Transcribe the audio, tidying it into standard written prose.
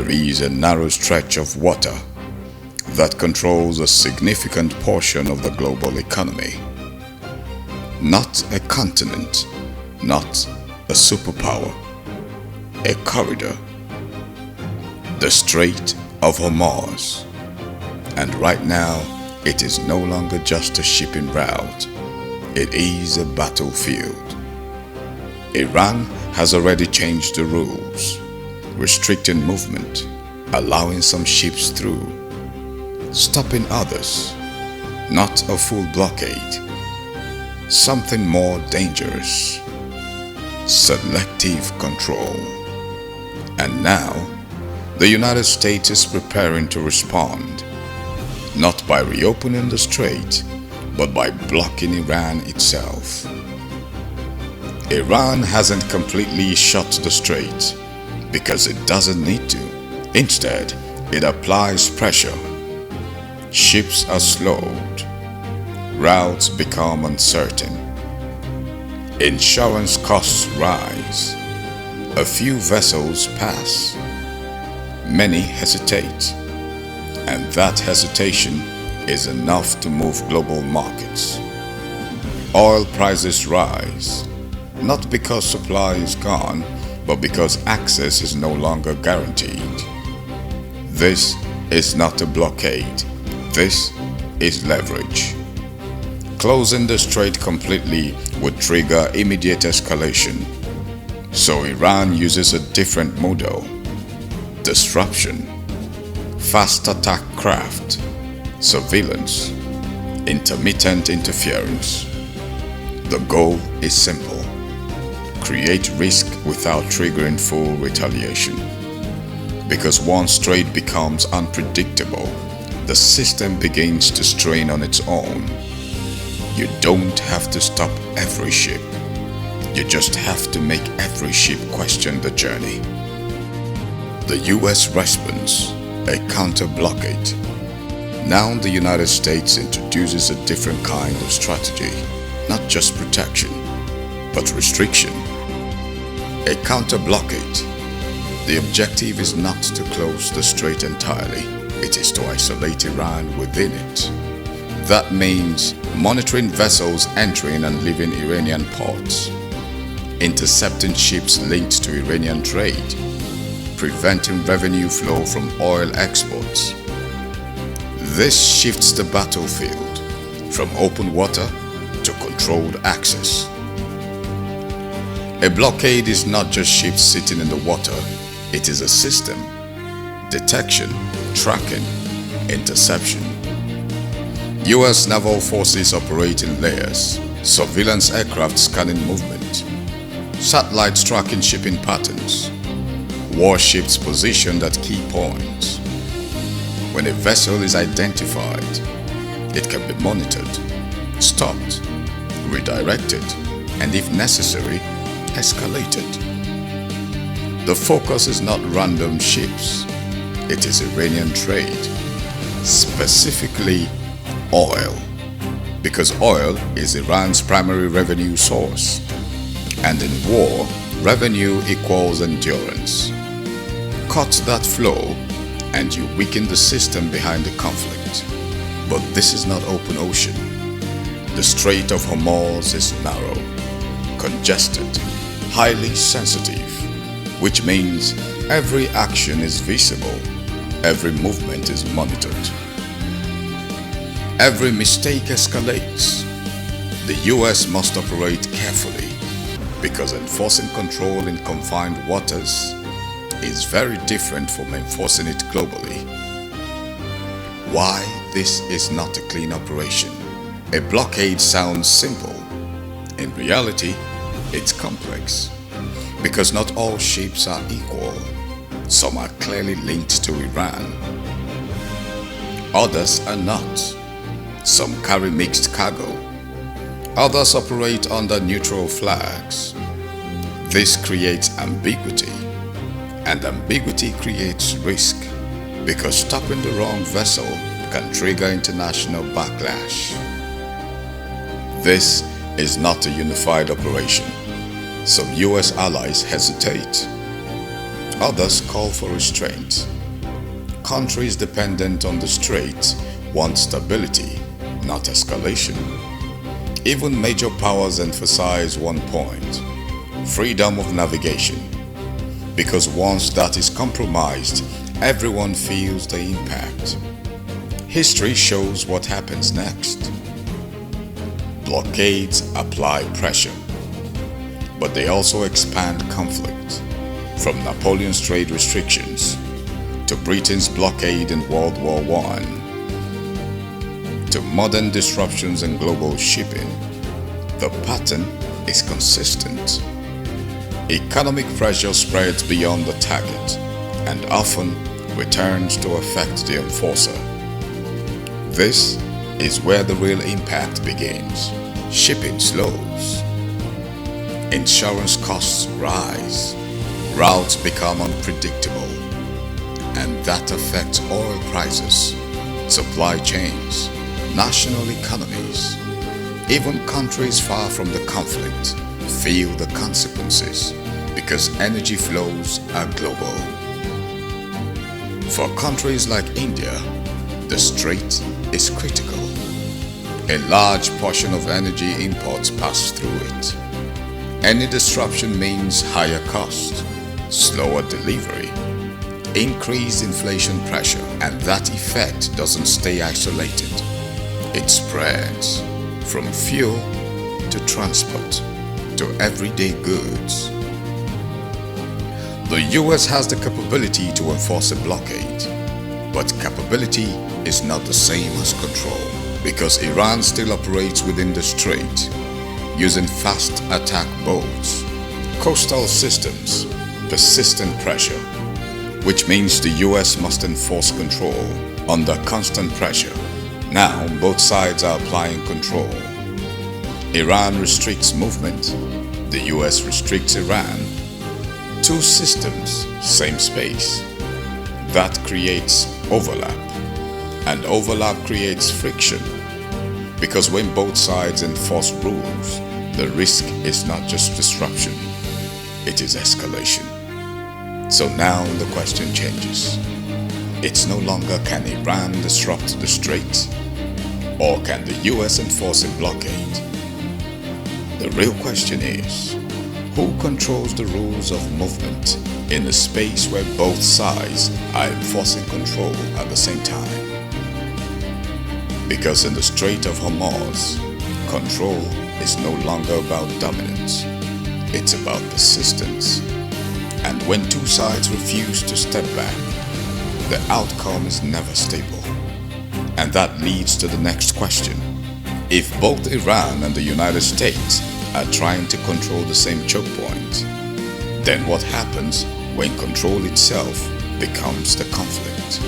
There is a narrow stretch of water that controls a significant portion of the global economy. Not a continent, not a superpower, a corridor. The Strait of Hormuz. And right now, it is no longer just a shipping route. It is a battlefield. Iran has already changed the rules, restricting movement, allowing some ships through, stopping others. Not a full blockade. Something more dangerous. Selective control. And now, the United States is preparing to respond, not by reopening the strait, but by blocking Iran itself. Iran hasn't completely shut the strait because it doesn't need to. Instead, it applies pressure. Ships are slowed. Routes become uncertain. Insurance costs rise. A few vessels pass. Many hesitate. And that hesitation is enough to move global markets. Oil prices rise, not because supply is gone, but because access is no longer guaranteed. This is not a blockade. This is leverage. Closing the strait completely would trigger immediate escalation. So Iran uses a different model: disruption, fast attack craft, surveillance, intermittent interference. The goal is simple: create risk without triggering full retaliation. Because once strait becomes unpredictable, the system begins to strain on its own. You don't have to stop every ship. You just have to make every ship question the journey. The US response: a counter-blockade. Now the United States introduces a different kind of strategy, not just protection, but restriction. A counter-blockade. The objective is not to close the strait entirely, it is to isolate Iran within it. That means monitoring vessels entering and leaving Iranian ports, intercepting ships linked to Iranian trade, preventing revenue flow from oil exports. This shifts the battlefield from open water to controlled access. A blockade is not just ships sitting in the water, it is a system: detection, tracking, interception. US naval forces operate in layers: surveillance aircraft scanning movement, satellites tracking shipping patterns, warships positioned at key points. When a vessel is identified, it can be monitored, stopped, redirected, and if necessary, escalated. The focus is not random ships, it is Iranian trade, specifically oil, because oil is Iran's primary revenue source, and in war, revenue equals endurance. Cut that flow and you weaken the system behind the conflict. But this is not open ocean. The Strait of Hormuz is narrow, congested, highly sensitive, which means every action is visible, every movement is monitored. Every mistake escalates. The US must operate carefully because enforcing control in confined waters is very different from enforcing it globally. Why this is not a clean operation? A blockade sounds simple. In reality, it's complex because not all ships are equal. Some are clearly linked to Iran. Others are not. Some carry mixed cargo. Others operate under neutral flags. This creates ambiguity, and ambiguity creates risk because stopping the wrong vessel can trigger international backlash. This is not a unified operation. Some US allies hesitate. Others call for restraint. countries dependent on the Strait want stability, not escalation. Even major powers emphasize one point: freedom of navigation. Because once that is compromised, everyone feels the impact. History shows what happens next. Blockades apply pressure, but they also expand conflict. From Napoleon's trade restrictions to Britain's blockade in World War I to modern disruptions in global shipping, the pattern is consistent. Economic pressure spreads beyond the target and often returns to affect the enforcer. This is where the real impact begins. Shipping slows. Insurance costs rise. Routes become unpredictable. And that affects oil prices, supply chains, national economies. Even countries far from the conflict feel the consequences because energy flows are global. For countries like India, the Strait is critical. A large portion of energy imports pass through it. Any disruption means higher cost, slower delivery, increased inflation pressure, and that effect doesn't stay isolated. It spreads from fuel to transport to everyday goods. The US has the capability to enforce a blockade, but capability is not the same as control, because Iran still operates within the Strait, using fast attack boats, coastal systems, persistent pressure, which means the US must enforce control under constant pressure. Now both sides are applying control. Iran restricts movement, the US restricts Iran. Two systems, same space. That creates overlap, and overlap creates friction, because when both sides enforce rules, the risk is not just disruption, it is escalation. So now the question changes. It's no longer can Iran disrupt the Strait, or can the US enforce a blockade? The real question is, who controls the rules of movement in a space where both sides are enforcing control at the same time? Because in the Strait of Hormuz, control is no longer about dominance, it's about persistence. And when two sides refuse to step back, the outcome is never stable. And that leads to the next question. If both Iran and the United States are trying to control the same choke point, then what happens when control itself becomes the conflict?